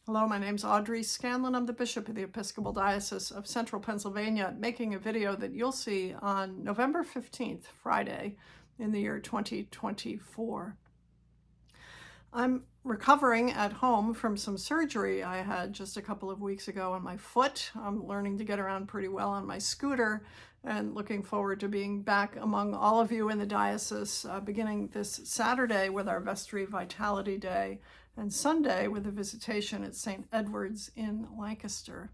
Hello, my name's Audrey Scanlan. I'm the Bishop of the Episcopal Diocese of Central Pennsylvania, making a video that you'll see on November 15th, Friday, in the year 2024. I'm recovering at home from some surgery I had just a couple of weeks ago on my foot. I'm learning to get around pretty well on my scooter and looking forward to being back among all of you in the diocese beginning this Saturday with our Vestry Vitality Day and Sunday with a visitation at St. Edward's in Lancaster.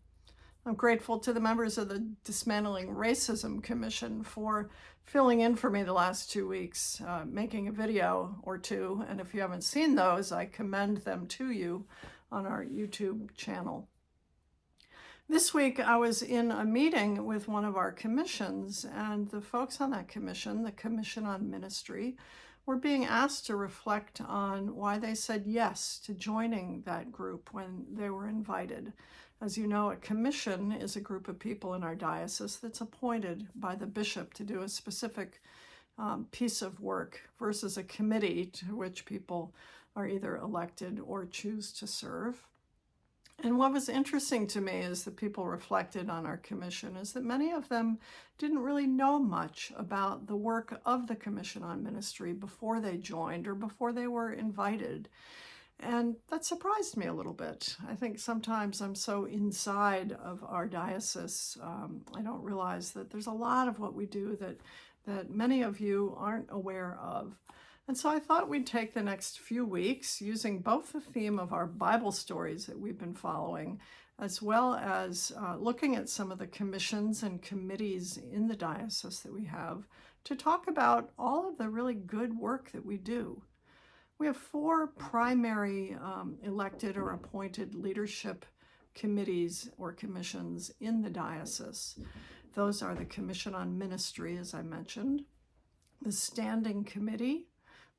I'm grateful to the members of the Dismantling Racism Commission for filling in for me the last 2 weeks, making a video or two. And if you haven't seen those, I commend them to you on our YouTube channel. This week, I was in a meeting with one of our commissions, and the folks on that commission, the Commission on Ministry, were being asked to reflect on why they said yes to joining that group when they were invited. As you know, a commission is a group of people in our diocese that's appointed by the bishop to do a specific piece of work versus a committee to which people are either elected or choose to serve. And what was interesting to me as the people reflected on our commission is that many of them didn't really know much about the work of the Commission on Ministry before they joined or before they were invited. And that surprised me a little bit. I think sometimes I'm so inside of our diocese, I don't realize that there's a lot of what we do that many of you aren't aware of. And so I thought we'd take the next few weeks using both the theme of our Bible stories that we've been following, as well as looking at some of the commissions and committees in the diocese that we have, to talk about all of the really good work that we do. We have 4 primary elected or appointed leadership committees or commissions in the diocese. Those are the Commission on Ministry, as I mentioned, the Standing Committee,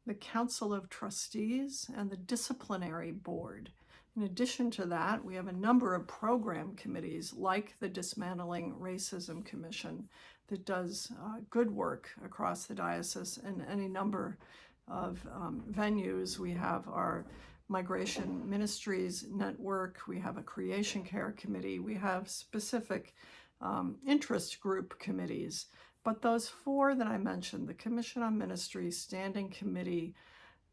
the Council of Trustees, and the Disciplinary Board. In addition to that, we have a number of program committees like the Dismantling Racism Commission that does good work across the diocese in any number of venues. We have our Migration Ministries Network, we have a Creation Care Committee, we have specific interest group committees. But those 4 that I mentioned, the Commission on Ministry, Standing Committee,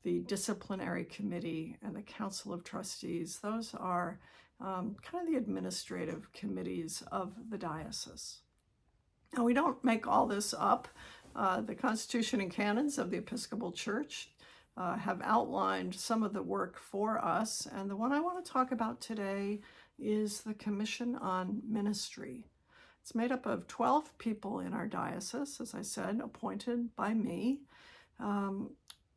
the Disciplinary Committee, and the Council of Trustees, those are kind of the administrative committees of the diocese. Now, we don't make all this up. The Constitution and Canons of the Episcopal Church have outlined some of the work for us, and the one I want to talk about today is the Commission on Ministry. It's made up of 12 people in our diocese, as I said, appointed by me.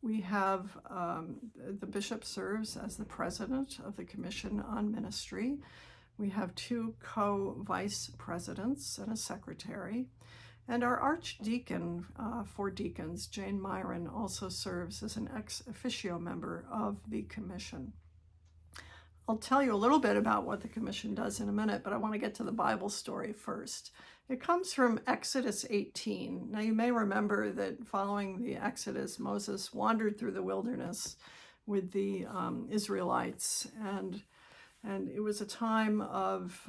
We have the bishop serves as the president of the Commission on Ministry. We have 2 co-vice presidents and a secretary. And our archdeacon for deacons, Jane Myron, also serves as an ex officio member of the commission. I'll tell you a little bit about what the commission does in a minute, but I want to get to the Bible story first. It comes from Exodus 18. Now, you may remember that following the Exodus, Moses wandered through the wilderness with the Israelites, and it was a time of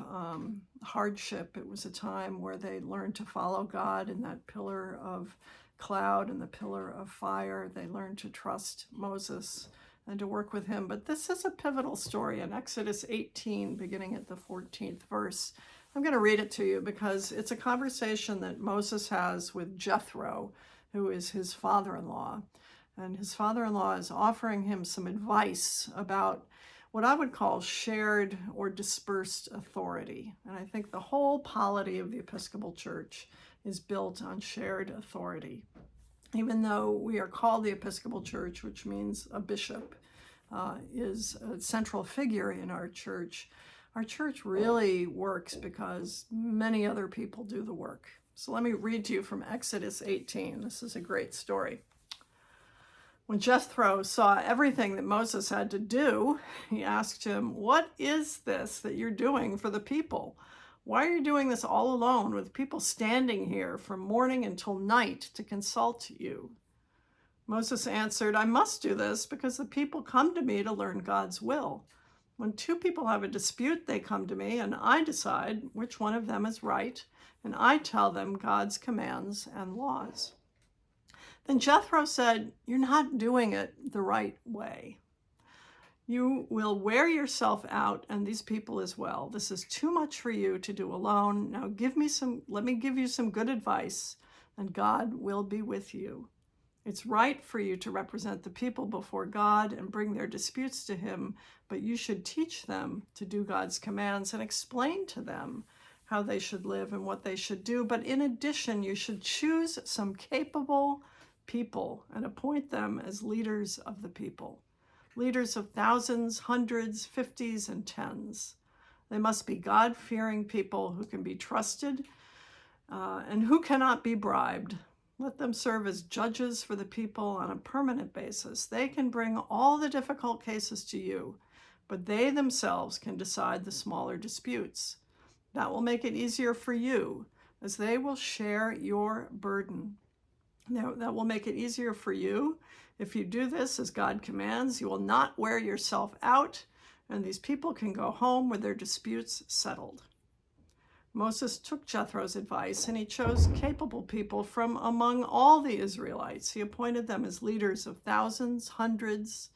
hardship. It was a time where they learned to follow God in that pillar of cloud and the pillar of fire. They learned to trust Moses and to work with him. But this is a pivotal story in Exodus 18, beginning at the 14th verse. I'm going to read it to you because it's a conversation that Moses has with Jethro, who is his father-in-law. And his father-in-law is offering him some advice about what I would call shared or dispersed authority. And I think the whole polity of the Episcopal Church is built on shared authority. Even though we are called the Episcopal Church, which means a bishop is a central figure in our church really works because many other people do the work. So let me read to you from Exodus 18. This is a great story. When Jethro saw everything that Moses had to do, he asked him, "What is this that you're doing for the people? Why are you doing this all alone with people standing here from morning until night to consult you?" Moses answered, "I must do this because the people come to me to learn God's will. When two people have a dispute, they come to me, and I decide which one of them is right, and I tell them God's commands and laws. Then Jethro said, "You're not doing it the right way. You will wear yourself out, and these people as well. This is too much for you to do alone. Now let me give you some good advice, and God will be with you. It's right for you to represent the people before God and bring their disputes to him, but you should teach them to do God's commands and explain to them how they should live and what they should do. But in addition, you should choose some capable people and appoint them as leaders of the people. Leaders of thousands, hundreds, fifties, and tens. They must be God-fearing people who can be trusted and who cannot be bribed. Let them serve as judges for the people on a permanent basis. They can bring all the difficult cases to you, but they themselves can decide the smaller disputes. That will make it easier for you, as they will share your burden. That will make it easier for you. If you do this as God commands, you will not wear yourself out, and these people can go home with their disputes settled." Moses took Jethro's advice, and he chose capable people from among all the Israelites. He appointed them as leaders of thousands, hundreds,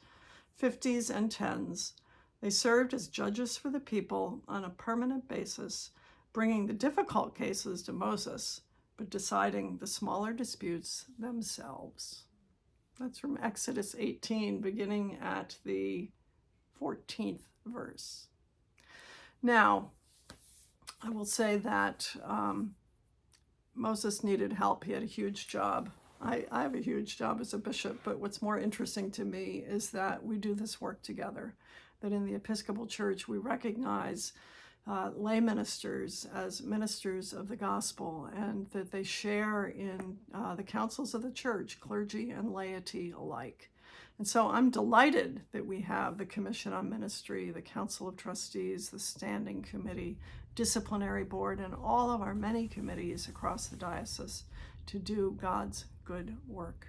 fifties, and tens. They served as judges for the people on a permanent basis, bringing the difficult cases to Moses, but deciding the smaller disputes themselves. That's from Exodus 18, beginning at the 14th verse. Now, I will say that Moses needed help. He had a huge job. I have a huge job as a bishop, but what's more interesting to me is that we do this work together, that in the Episcopal Church we recognize lay ministers as ministers of the gospel, and that they share in the councils of the church, clergy and laity alike. And so I'm delighted that we have the Commission on Ministry, the Council of Trustees, the Standing Committee, Disciplinary Board, and all of our many committees across the diocese to do God's good work.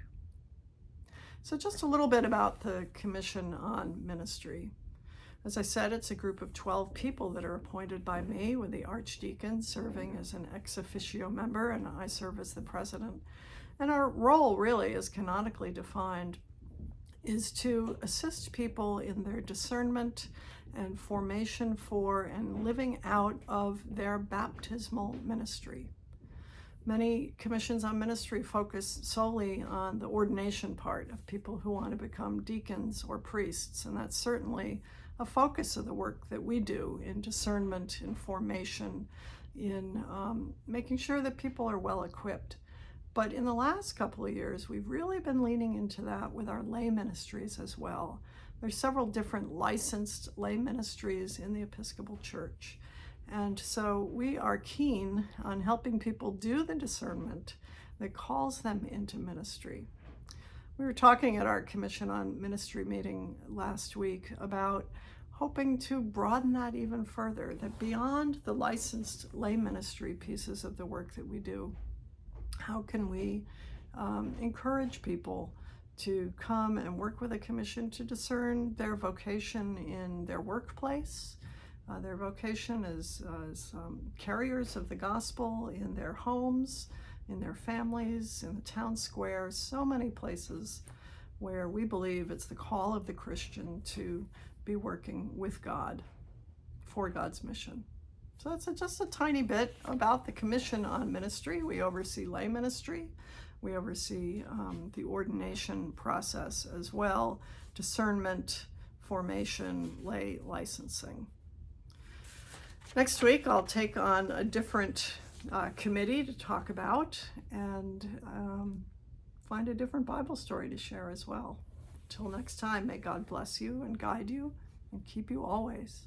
So just a little bit about the Commission on Ministry. As I said, it's a group of 12 people that are appointed by me, with the Archdeacon serving as an ex officio member, and I serve as the president. And our role really is canonically defined, is to assist people in their discernment and formation for and living out of their baptismal ministry. Many commissions on ministry focus solely on the ordination part of people who want to become deacons or priests, and that's certainly a focus of the work that we do in discernment, in formation, in making sure that people are well equipped. But in the last couple of years, we've really been leaning into that with our lay ministries as well. There's several different licensed lay ministries in the Episcopal Church. And so we are keen on helping people do the discernment that calls them into ministry. We were talking at our Commission on Ministry meeting last week about hoping to broaden that even further, that beyond the licensed lay ministry pieces of the work that we do, how can we encourage people to come and work with a commission to discern their vocation in their workplace, their vocation as carriers of the gospel in their homes, in their families, in the town square, so many places where we believe it's the call of the Christian to be working with God for God's mission. So that's just a tiny bit about the Commission on Ministry. We oversee lay ministry. We oversee the ordination process as well, discernment, formation, lay licensing. Next week, I'll take on a different committee to talk about and find a different Bible story to share as well. Till next time, may God bless you and guide you and keep you always.